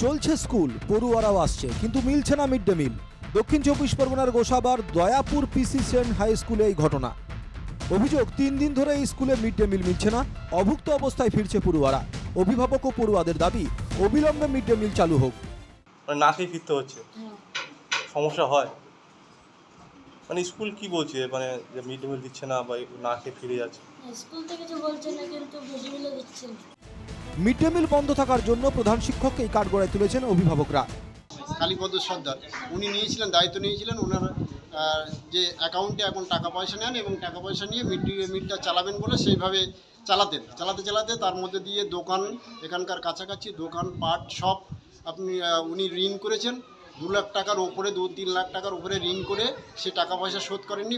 চলছে স্কুল, পড়ুয়ারাও আসছে, কিন্তু মিলছে না মিড ডে মিল। দক্ষিণ চব্বিশ পরগনার গোসাবার দয়াপুর পিসি সেন হাই স্কুলে এই ঘটনা। অভিযোগ, 3 দিন ধরে এই স্কুলে মিড ডে মিল মিলছে না, অভুক্ত অবস্থায় ফিরছে পড়ুয়ারা। অভিভাবক ও পড়ুয়াদের দাবি অবিলম্বে মিড ডে মিল চালু হোক। মানে না খেয়ে ফিরতে হচ্ছে, সমস্যা হয়। মানে স্কুল কি বলছে, মানে যে মিড ডে মিল দিচ্ছে না বা না খেয়ে ফিরে যাচ্ছে। স্কুল থেকে কিছু বলছে না, কিন্তু মিড ডে মিলও দিচ্ছে না। মিড ডে মিল বন্ধ থাকার জন্য প্রধান শিক্ষককে এই কাঠগড়ায় তুলেছেন অভিভাবকরা। কালীপদ সর্দার উনি নিয়েছিলেন, দায়িত্ব নিয়েছিলেন। ওনার যে অ্যাকাউন্টে এখন টাকা পয়সা নেন এবং টাকা পয়সা নিয়ে মিড ডে মিলটা চালাবেন বলে সেইভাবে চালাতে তার মধ্যে দিয়ে দোকান, এখানকার কাছাকাছি দোকান পাট সব উনি ঋণ করেছেন। 2 লাখ টাকার ওপরে, 2-3 লাখ টাকার উপরে ঋণ করে সে টাকা পয়সা শোধ করেননি।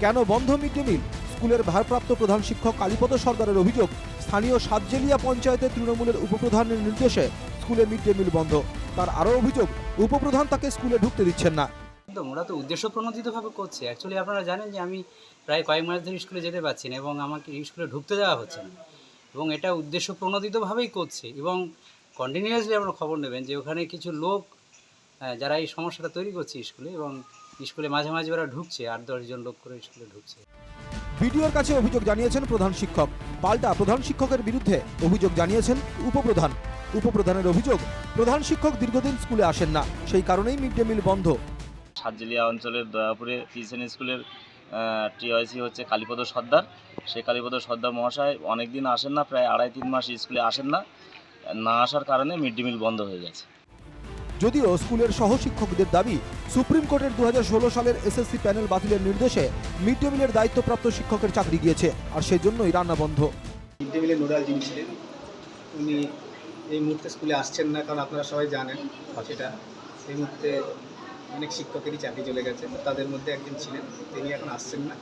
কেন বন্ধ মিড ডে মিল? স্কুলের ভারপ্রাপ্ত প্রধান শিক্ষক কালীপদ সর্দারের অভিযোগ, স্থানীয় সাতজেলিয়া পঞ্চায়েতের তৃণমূলের উপপ্রধানের নির্দেশে স্কুলে মিড ডে মিল বন্ধ। তার আরও অভিযোগ, উপপ্রধান তাকে স্কুলে ঢুকতে দিচ্ছেন না। একদম, ওরা তো উদ্দেশ্য প্রণোদিতভাবে করছে। অ্যাকচুয়ালি আপনারা জানেন যে আমি প্রায় কয়েক মাস ধরে স্কুলে যেতে পারছি না এবং আমাকে স্কুলে ঢুকতে দেওয়া হচ্ছে না, এবং এটা উদ্দেশ্য প্রণোদিতভাবেই করছে। এবং কন্টিনিউয়াসলি আপনারা খবর নেবেন যে ওখানে কিছু লোক যারা এই সমস্যাটা তৈরি করছে স্কুলে, এবং স্কুলে মাঝে মাঝে ওরা ঢুকছে, 8-10 জন লোক করে স্কুলে ঢুকছে। বিডিওর কাছে অভিযোগ জানিয়েছেন প্রধান শিক্ষক। পাল্টা প্রধান শিক্ষকের বিরুদ্ধে অভিযোগ জানিয়েছেন উপপ্রধান। উপপ্রধানের অভিযোগ, প্রধান শিক্ষক দীর্ঘদিন স্কুলে আসেন না, সেই কারণেই মিড ডে মিল বন্ধ। সাতজেলিয়া অঞ্চলের দয়াপুরে পিসেন স্কুলের টিওআইসি হচ্ছে কালীপদ সর্দার। সেই কালীপদ সর্দার মহাশয় অনেক দিন আসেন না, প্রায় 2.5-3 মাস স্কুলে আসেন না। না আসার কারণে মিড ডে মিল বন্ধ হয়ে গেছে। যদিও স্কুলের সহশিক্ষকদের দাবি, সুপ্রিম কোর্টের 2016 সালের এসএসসি প্যানেল বাতিলের নির্দেশে মিড ডে মিলের দায়িত্বপ্রাপ্ত শিক্ষকের চাকরি গিয়েছে, আর সেজন্যই রান্না বন্ধ। মিড ডে মিলের নোডাল যিনি ছিলেন উনি এই মুহূর্তে স্কুলে আসছেন না, কারণ আপনারা সবাই জানেন সেটা। এই মুহূর্তে অনেক শিক্ষকেরই চাকরি চলে গেছে, তাদের মধ্যে একজন ছিলেন, তিনি এখন আসছেন না।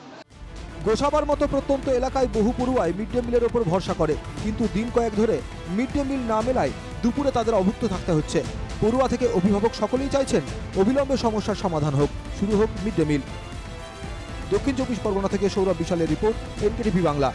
গোসাবার মতো প্রত্যন্ত এলাকায় বহু পড়ুয়াই মিড ডে মিলের ওপর ভরসা করে, কিন্তু দিন কয়েক ধরে মিড ডে মিল না মেলায় দুপুরে তাদের অভুক্ত থাকতে হচ্ছে। পড়ুয়া থেকে অভিভাবক সকলেই চাইছেন অবিলম্বে সমস্যার সমাধান হোক, শুরু হোক মিড ডে মিল। দক্ষিণ চব্বিশ পরগনা থেকে সৌরভ বিশালের রিপোর্ট, এনকেটিভি বাংলা।